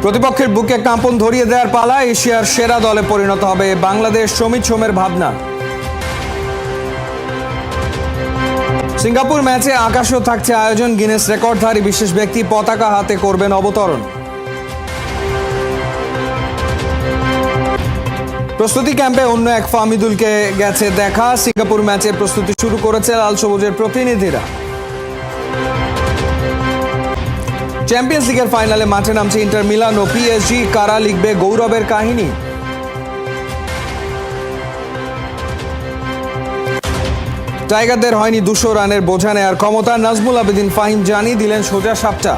প্রতিপক্ষের বুকে কাঁপন ধরিয়ে দেওয়ার পালা। এশিয়ার সেরা দলে পরিণত হবে বাংলাদেশ। সমিত সোমের ভাবনা। সিঙ্গাপুর ম্যাচে আকাশেও থাকছে আয়োজন। গিনেস রেকর্ডধারী বিশেষ ব্যক্তি পতাকা হাতে করবেন অবতরণ। প্রস্তুতি ক্যাম্পে অন্য এক ফাহমিদুলকে গেছে দেখা। সিঙ্গাপুর ম্যাচের প্রস্তুতি শুরু করেছে লাল সবুজের প্রতিনিধিরা। চ্যাম্পিয়ন্স লিগের ফাইনালে মাঠে নামছে ইন্টার মিলান ও পিএসজি। কারা লিখবে গৌরবের কাহিনী? টাইগারদের হয়নি 200 রানের বোঝা নেয়ার ক্ষমতা। নাজমুল আবেদিন ফাহিম জানিয়ে দিলেন সোজা সাপটা।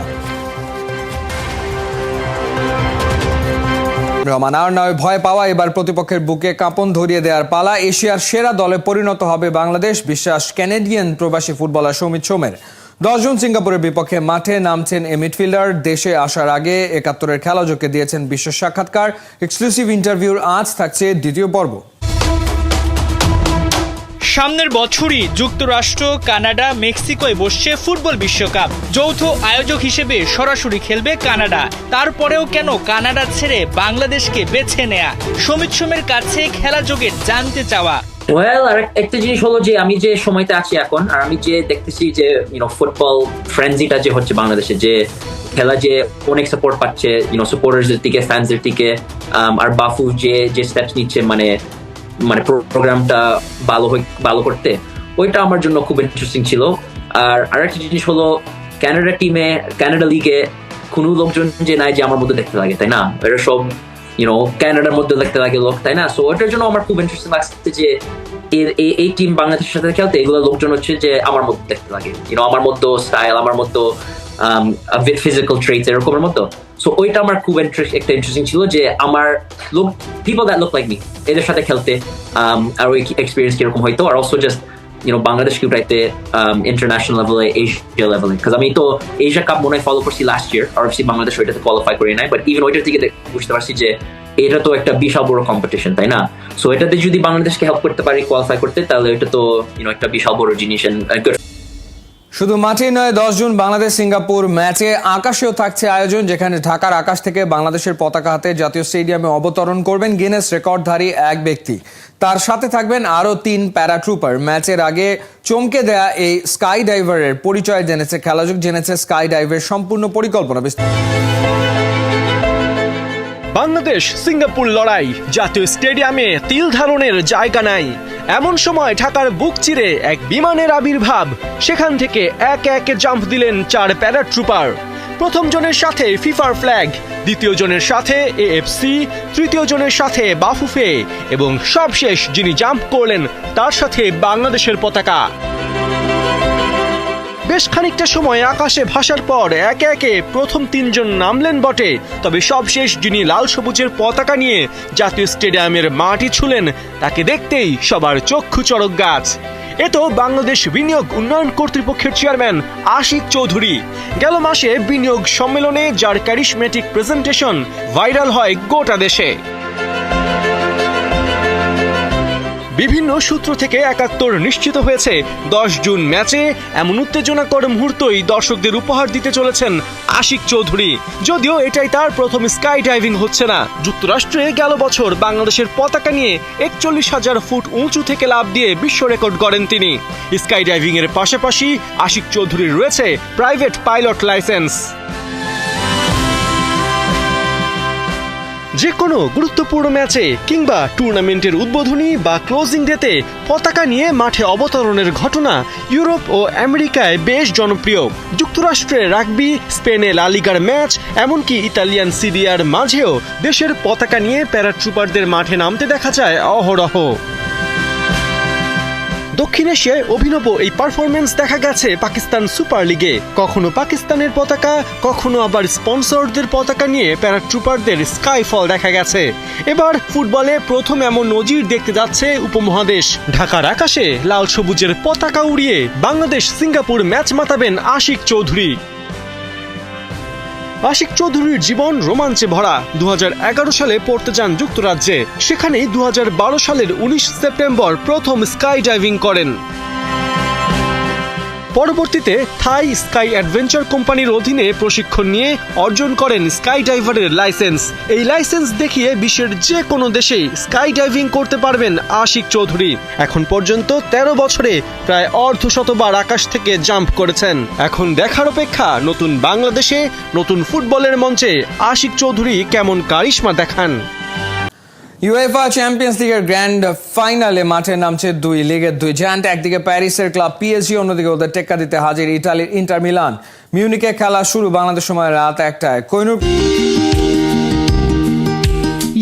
রহমান আর নয় ভয় পাওয়া, এবার প্রতিপক্ষের বুকে কাঁপন ধরিয়ে দেওয়ার পালা। এশিয়ার সেরা দলে পরিণত হবে বাংলাদেশ, বিশ্বাস ক্যানাডিয়ান প্রবাসী ফুটবলার সমিত সোমের। 10 জুন সিঙ্গাপুরের বিপক্ষে মাঠে নামছেন এই মিডফিল্ডার। দেশে আসার আগে 71-এর খেলাযোগকে দিয়েছেন বিশেষ সাক্ষাৎকার। এক্সক্লুসিভ ইন্টারভিউর আজ থাকছে দ্বিতীয় পর্ব। সামনের বছরই যুক্তরাষ্ট্র, কানাডা, মেক্সিকোয় বসছে ফুটবল বিশ্বকাপ। যৌথ আয়োজক হিসেবে সরাসরি খেলবে কানাডা। তারপরেও কেন কানাডা ছেড়ে বাংলাদেশকে বেছে নেয়া? সমিত সোমের কাছে খেলা যোগে জানতে চাওয়া। আর একটা জিনিস হলো যে আমি যে সময়তে আছি এখন, আর আমি যে দেখতেছি যে ফুটবল ফ্রেন্ডজিটা যে হচ্ছে বাংলাদেশে, যে খেলা যে অনেক সাপোর্ট পাচ্ছে সাপোর্টারদের থেকে, ফ্যান্সদের থেকে, আর বাফু যে স্টেপস নিচ্ছে মানে প্রোগ্রামটা ভালো করতে, ওইটা আমার জন্য খুব ইন্টারেস্টিং ছিল। আর আরেকটা জিনিস হলো কানাডা লিগে কোনো লোকজন যে নাই যে আমার মধ্যে দেখতে লাগে, তাই না? এটা সব কানাডার মধ্যে দেখতে লাগে লোক, তাই না? সো ওটার জন্য আমার খুব ইন্টারেস্টিং লাগছে যে এই টিম বাংলাদেশের সাথে খেলতে এগুলো লোকজন হচ্ছে যে আমার মধ্যে দেখতে লাগে, আমার মধ্যে স্টাইল, আমার মধ্যে ফিজিক্যাল ট্রেটস এরকমের মতো। সো ওইটা আমার খুব একটা ইন্টারেস্টিং ছিল যে আমার people that look like me এদের সাথে খেলতে, আর ওই এক্সপিরিয়েন্স কিরকম হইতো। আর অলসো জাস্ট বাংলাদেশকে উঠাইতে ইন্টারন্যাশনাল লেভেলে, এশিয়া লেভেলে। বিকজ আমি তো এশিয়া কাপ মনে হয় ফলো করছি লাস্ট ইয়ার, আর বাংলাদেশ ওইটাতে কোয়ালিফাই করি নাই, বাট ইভেন ওইটার থেকে বুঝতে পারছি যে এটা তো একটা বিশাল বড় কম্পিটিশন, তাই না? সো এটাতে যদি বাংলাদেশকে হেল্প করতে পারি কোয়ালিফাই করতে, তাহলে এটা তো একটা বিশাল বড় জিনিস। শুধু মাঠেই নয়, 10 জুন বাংলাদেশ সিঙ্গাপুর ম্যাচে আকাশেও থাকছে আয়োজন, যেখানে ঢাকার আকাশ থেকে বাংলাদেশের পতাকা হাতে জাতীয় স্টেডিয়ামে অবতরণ করবেন গিনেস রেকর্ডধারী এক ব্যক্তি। তার সাথে থাকবেন আরও 3 প্যারাট্রুপার। ম্যাচের আগে চমকে দেয়া এই স্কাই ডাইভারের পরিচয় জেনেছে খেলাযোগ, জেনেছে স্কাই ডাইভের সম্পূর্ণ পরিকল্পনা। বাংলাদেশ সিঙ্গাপুর লড়াই, জাতীয় স্টেডিয়ামে তিল ধারণের জায়গা নাই। এমন সময় ঢাকার বুক চিরে এক বিমানের আবির্ভাব। সেখান থেকে একে জাম্প দিলেন 4 প্যারাট্রুপার। প্রথম জনের সাথে ফিফার ফ্ল্যাগ, দ্বিতীয় জনের সাথে এএফসি, তৃতীয় জনের সাথে বাফুফে, এবং সবশেষ যিনি জাম্প করলেন তার সাথে বাংলাদেশের পতাকা। বেশ খানিকটা সময় আকাশে ভাসার পর একে প্রথম 3 জন নামলেন বটে, তবে সবশেষ যিনি লাল সবুজের পতাকা নিয়ে জাতীয় স্টেডিয়ামের মাটি ছুঁলেন, তাকে দেখতেই সবার চক্ষু চড়ক গাছ। এ তো বাংলাদেশ বিনিয়োগ উন্নয়ন কর্তৃপক্ষের চেয়ারম্যান আশিক চৌধুরী। গেল মাসে বিনিয়োগ সম্মেলনে যার ক্যারিশমেটিক প্রেজেন্টেশন ভাইরাল হয় গোটা দেশে। বিভিন্ন সূত্র থেকে 71 নিশ্চিত হয়েছে 10 জুন ম্যাচে এমন উত্তেজনাকর মুহূর্তই দর্শকদের উপহার দিতে চলেছেন আশিক চৌধুরী। যদিও এটাই তার প্রথম স্কাই ডাইভিং হচ্ছে না। যুক্তরাষ্ট্রে গেল বছর বাংলাদেশের পতাকা নিয়ে 41,000 ফুট উঁচু থেকে লাফ দিয়ে বিশ্ব রেকর্ড গড়েন তিনি। স্কাই ডাইভিং এর পাশাপাশি আশিক চৌধুরীর রয়েছে প্রাইভেট পাইলট লাইসেন্স। যে কোনো গুরুত্বপূর্ণ ম্যাচে কিংবা টুর্নামেন্টের উদ্বোধনী বা ক্লোজিং ডেতে পতাকা নিয়ে মাঠে অবতরণের ঘটনা ইউরোপ ও আমেরিকায় বেশ জনপ্রিয়। যুক্তরাষ্ট্রে রাগবি, স্পেনে লা লিগার ম্যাচ, এমনকি ইতালিয়ান সিরিয়ার মাঝেও দেশের পতাকা নিয়ে প্যারাট্রুপারদের মাঠে নামতে দেখা যায় অহরহ। দক্ষিণ এশিয়ায় অভিনব এই পারফরমেন্স দেখা গেছে পাকিস্তান সুপার লিগে। কখনো পাকিস্তানের পতাকা, কখনো আবার স্পন্সরদের পতাকা নিয়ে প্যারাট্রুপারদের স্কাইফল দেখা গেছে। এবার ফুটবলে প্রথম এমন নজির দেখতে যাচ্ছে উপমহাদেশ। ঢাকার আকাশে লাল সবুজের পতাকা উড়িয়ে বাংলাদেশ সিঙ্গাপুর ম্যাচ মাতাবেন আশিক চৌধুরী। আশিক চৌধুরীর জীবন রোমাঞ্চে ভরা। 2011 সালে পড়তে যান যুক্তরাজ্যে। সেখানেই 2012 সালের 19 সেপ্টেম্বর প্রথম স্কাই ডাইভিং করেন। পরবর্তীতে থাই স্কাই অ্যাডভেঞ্চার কোম্পানির অধীনে প্রশিক্ষণ নিয়ে অর্জন করেন স্কাই ডাইভারের লাইসেন্স। এই লাইসেন্স দেখিয়ে বিশ্বের যে কোনো দেশেই স্কাই ডাইভিং করতে পারবেন আশিক চৌধুরী। এখন পর্যন্ত 13 বছরে প্রায় অর্ধশতবার আকাশ থেকে জাম্প করেছেন। এখন দেখার অপেক্ষা নতুন বাংলাদেশে নতুন ফুটবলের মঞ্চে আশিক চৌধুরী কেমন কারিশমা দেখান। ইউএফা চ্যাম্পিয়ন্স লিগের গ্র্যান্ড ফাইনালে মাঠে নামছে দুই লিগের দুই জায়ান্ট। একদিকে প্যারিসের ক্লাব পিএসজি, অন্যদিকে ওদের টেক্কা দিতে হাজির ইতালির ইন্টার মিলান। মিউনিকে খেলা শুরু বাংলাদেশ সময় রাত 1টায়। কোহিনূর।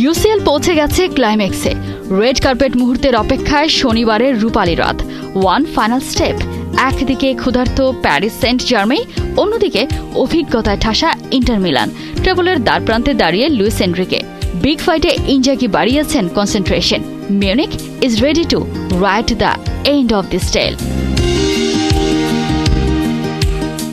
ইউসিএল পৌঁছে গেছে ক্লাইম্যাক্সে। রেড কার্পেট মুহূর্তের অপেক্ষায় শনিবারের রূপালী রাত। One final step. একদিকে ক্ষুধার্ত প্যারিস সেন্ট জার্মেই, অন্যদিকে অভিজ্ঞতায় ঠাসা ইন্টার মিলান। ট্রেবলের দ্বারপ্রান্তে দাঁড়িয়ে লুইস এনরিকে। বিগ ফাইটে ইনজাগি বাড়িয়েছেন concentration. Munich is ready to write the end of this tale.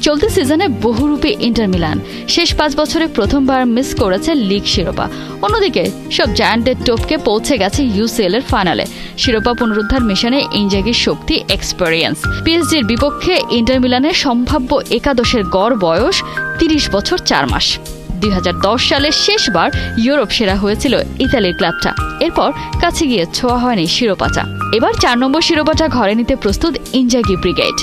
চলতি সিজনে বহুরূপী ইন্টার মিলান শেষ 5 বছরে প্রথমবার মিস করেছে লিগ শিরোপা। অন্যদিকে সব জায়ান্টদের টপকে পৌঁছে গেছে ইউসিএল এর ফাইনালে। শিরোপা পুনরুদ্ধার মিশনে ইনজাগির শক্তি, এক্সপেরিয়েন্স। পিএসজির বিপক্ষে ইন্টার মিলানের সম্ভাব্য একাদশের গড় বয়স 30 বছর 4 মাস। 2010 সালে শেষবার ইউরোপ সেরা হয়েছিল ইতালির ক্লাবটা। এরপর কাছে গিয়ে ছোঁয়া হয়নি শিরোপাটা। এবার 4 নম্বর শিরোপাটা ঘরে নিতে প্রস্তুত ইনজাগি ব্রিগেড।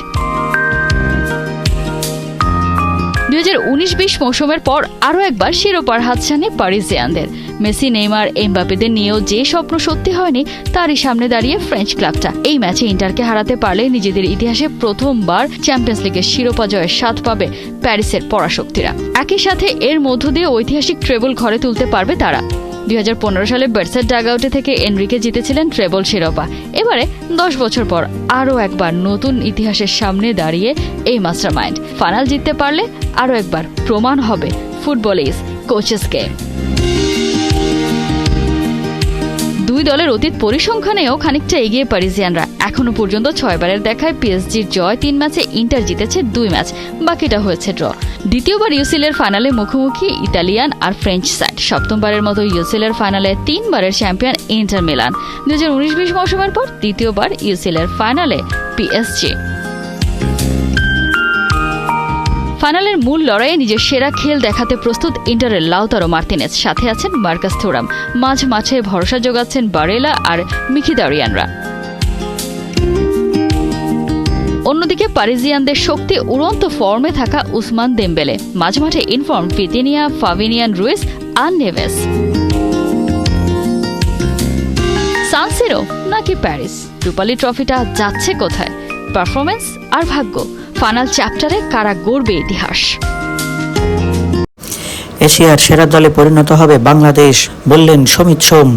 2019-20 মৌসুমের পর আরও একবার শিরোপার হাতছানি প্যারিজিয়ানদের। মেসি, নেইমার, এমবাপ্পেদের নিয়েও যে স্বপ্ন সত্যি হয়নি, তারই সামনে দাঁড়িয়ে ফ্রেঞ্চ ক্লাবটা। এই ম্যাচে ইন্টারকে হারাতে পারলে নিজেদের ইতিহাসে প্রথমবার চ্যাম্পিয়ন্স লিগের শিরোপা জয়ের স্বাদ পাবে প্যারিসের পরাশক্তিরা। একই সাথে এর মধ্য দিয়ে ঐতিহাসিক ট্রেবল ঘরে তুলতে পারবে তারা। 2015 সালে বার্সার ডাগআউটে থেকে এনরিকে জিতেছিলেন ট্রেবল শিরোপা। এবারে 10 বছর পর আরও একবার নতুন ইতিহাসের সামনে দাঁড়িয়ে এই মাস্টারমাইন্ড। ফাইনাল জিততে পারলে আরও একবার প্রমাণ হবে ফুটবল ইজ কোচেস গেম। দুই দলের অতীত পরিসংখ্যানেও খানিকটা এগিয়ে প্যারিজিয়ানরা। এখনো পর্যন্ত 6 বারের দেখায় পিএসজির জয় 3 ম্যাচে, ইন্টার জিতেছে 2 ম্যাচ, বাকিটা হয়েছে ড্র। দ্বিতীয়বার ইউসিএল এর ফাইনালে মুখোমুখি ইতালিয়ান আর ফ্রেঞ্চ সাইড। সপ্তমবারের মতো ইউসিএল এর ফাইনালে 3 বারের চ্যাম্পিয়ন ইন্টার মিলান। 2019-20 মৌসুমের পর তৃতীয়বার ইউসিএল এর ফাইনালে পিএসজি। ফাইনালের মূল লড়াইয়ে নিজের সেরা খেল দেখাতে প্রস্তুত ইন্টারের লাউতারো মার্তিনেজ। সাথে আছেন মার্কাস থুরাম। মাঝ মাঠে ভরসা যোগাচ্ছেন বারেলা আর মিখিদারিয়ানরা। অন্যদিকে প্যারিজিয়ানদের শক্তি উড়ন্ত ফর্মে থাকা উসমান দেমবেলে। মাঝমাঠে ইনফর্ম ভিতিনিয়া, ফাবিনিয়ান, রুইস আর নেভেস। সান সিরো নাকি প্যারিস? রূপালী ট্রফিটা যাচ্ছে কোথায়? পারফরমেন্স আর ভাগ্য। ফাইনাল চ্যাপ্টারে কারা গড়বে ইতিহাস? এশিয়ার সেরা দলে পরিণত হবে বাংলাদেশ, বললেন সমিত সোম।